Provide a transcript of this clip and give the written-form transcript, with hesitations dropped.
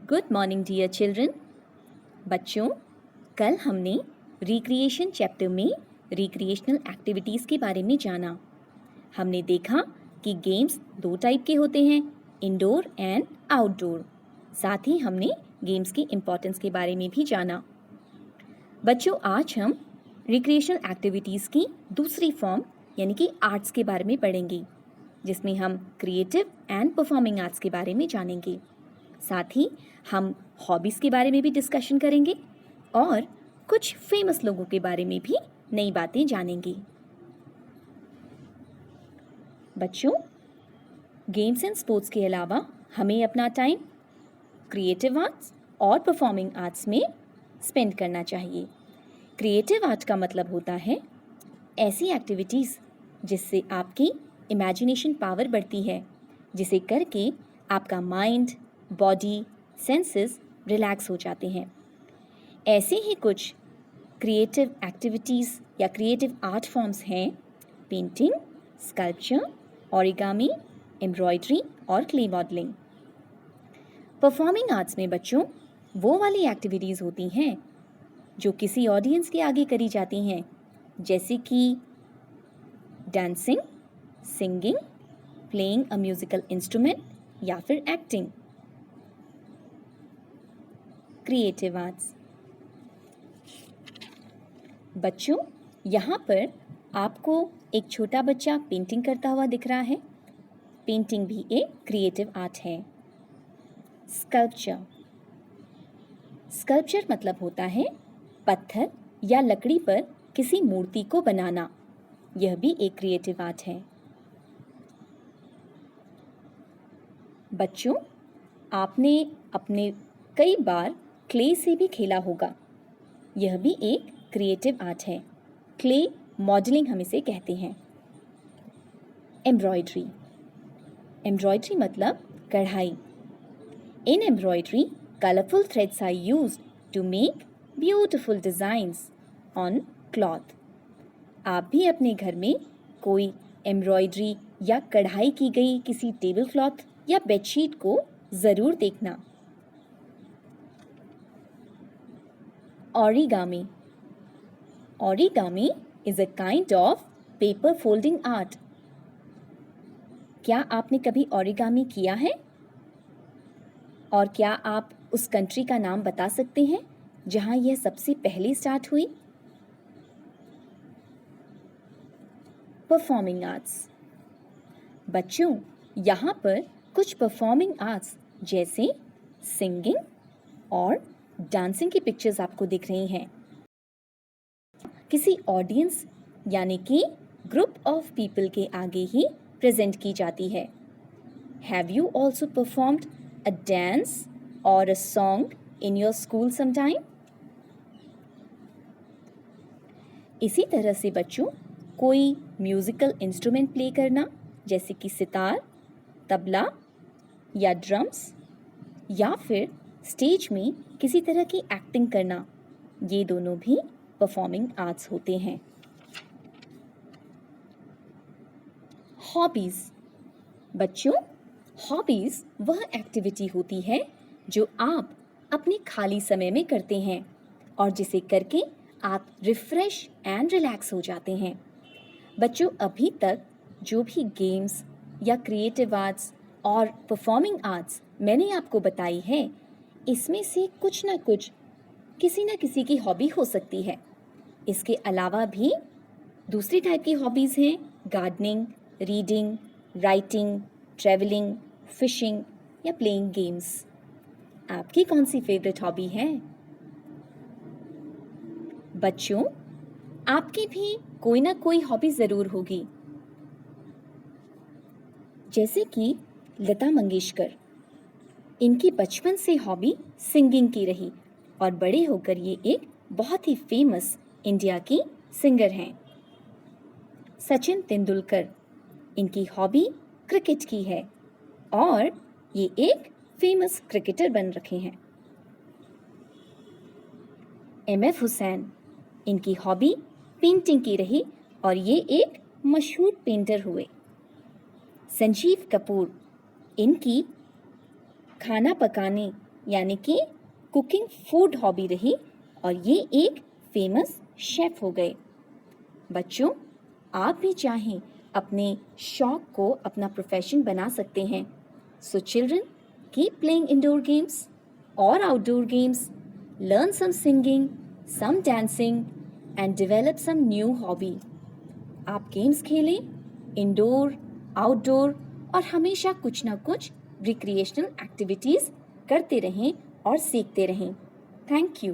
Good morning dear children. बच्चों, कल हमने रिक्रिएशन चैप्टर में रिक्रिएशनल एक्टिविटीज़ के बारे में जाना। हमने देखा कि गेम्स दो टाइप के होते हैं, इंडोर एंड आउटडोर। साथ ही हमने गेम्स की इम्पोर्टेंस के बारे में भी जाना। बच्चों, आज हम रिक्रिएशनल एक्टिविटीज़ की दूसरी फॉर्म यानी कि आर्ट्स के बारे में पढ़ेंगे, जिसमें हम क्रिएटिव एंड परफॉर्मिंग आर्ट्स के बारे में जानेंगे। साथ ही हम हॉबीज़ के बारे में भी डिस्कशन करेंगे और कुछ फेमस लोगों के बारे में भी नई बातें जानेंगे। बच्चों, गेम्स एंड स्पोर्ट्स के अलावा हमें अपना टाइम क्रिएटिव आर्ट्स और परफॉर्मिंग आर्ट्स में स्पेंड करना चाहिए। क्रिएटिव आर्ट का मतलब होता है ऐसी एक्टिविटीज़ जिससे आपकी इमेजिनेशन पावर बढ़ती है, जिसे करके आपका माइंड, बॉडी, सेंसेस रिलैक्स हो जाते हैं। ऐसे ही कुछ क्रिएटिव एक्टिविटीज़ या क्रिएटिव आर्ट फॉर्म्स हैं पेंटिंग, स्कल्पचर, ओरिगामी, एम्ब्रॉयडरी और क्ले मॉडलिंग। परफॉर्मिंग आर्ट्स में बच्चों वो वाली एक्टिविटीज़ होती हैं जो किसी ऑडियंस के आगे करी जाती हैं, जैसे कि dancing, singing, playing a musical instrument या फिर एक्टिंग। Creative arts. बच्चों, यहाँ पर आपको एक छोटा बच्चा पेंटिंग करता हुआ दिख रहा है। पेंटिंग भी एक क्रिएटिव आर्ट है। स्कल्पचर। स्कल्पचर मतलब होता है पत्थर या लकड़ी पर किसी मूर्ति को बनाना। यह भी एक क्रिएटिव आर्ट है। बच्चों, आपने अपने कई बार क्ले से भी खेला होगा। यह भी एक क्रिएटिव आर्ट है। क्ले मॉडलिंग हम इसे कहते हैं। एम्ब्रॉयडरी। एम्ब्रॉयडरी मतलब कढ़ाई। In embroidery colourful threads are used to make beautiful designs on cloth. आप भी अपने घर में कोई एम्ब्रॉयडरी या कढ़ाई की गई किसी टेबल क्लॉथ या बेडशीट को ज़रूर देखना। Origami. Origami is a kind of paper folding art. क्या आपने कभी ओरिगामी किया है? और क्या आप उस कंट्री का नाम बता सकते हैं जहां यह सबसे पहले स्टार्ट हुई? Performing arts. बच्चों, यहाँ पर कुछ परफॉर्मिंग आर्ट्स जैसे सिंगिंग और डांसिंग की पिक्चर्स आपको दिख रही हैं। किसी ऑडियंस यानी कि ग्रुप ऑफ पीपल के आगे ही प्रेजेंट की जाती है। Have you also performed a dance or a song in your school sometime? इसी तरह से बच्चों, कोई म्यूजिकल इंस्ट्रूमेंट प्ले करना जैसे कि सितार, तबला या ड्रम्स, या फिर स्टेज में किसी तरह की एक्टिंग करना, ये दोनों भी परफॉर्मिंग आर्ट्स होते हैं। हॉबीज़। बच्चों, हॉबीज़ वह एक्टिविटी होती है जो आप अपने खाली समय में करते हैं और जिसे करके आप रिफ्रेश एंड रिलैक्स हो जाते हैं। बच्चों, अभी तक जो भी गेम्स या क्रिएटिव आर्ट्स और परफॉर्मिंग आर्ट्स मैंने आपको बताई है, इसमें से कुछ ना कुछ किसी न किसी की हॉबी हो सकती है। इसके अलावा भी दूसरी टाइप की हॉबीज़ हैं gardening, reading, writing, travelling, fishing या प्लेइंग गेम्स। आपकी कौन सी फेवरेट हॉबी है? बच्चों, आपकी भी कोई ना कोई हॉबी ज़रूर होगी। जैसे कि लता मंगेशकर, इनकी बचपन से हॉबी सिंगिंग की रही और बड़े होकर ये एक बहुत ही फेमस इंडिया की सिंगर हैं। सचिन तेंदुलकर, इनकी हॉबी क्रिकेट की है और ये एक फेमस क्रिकेटर बन रखे हैं। एमएफ हुसैन, इनकी हॉबी पेंटिंग की रही और ये एक मशहूर पेंटर हुए। संजीव कपूर, इनकी खाना पकाने यानी कि कुकिंग फूड हॉबी रही और ये एक फेमस शेफ हो गए। बच्चों, आप भी चाहें अपने शौक को अपना प्रोफेशन बना सकते हैं। So children, keep playing indoor games और outdoor games, learn some singing, some dancing and develop some new hobby. आप गेम्स खेलें, इंडोर, आउटडोर और हमेशा कुछ ना कुछ रिक्रिएशनल एक्टिविटीज़ करते रहें और सीखते रहें। Thank you.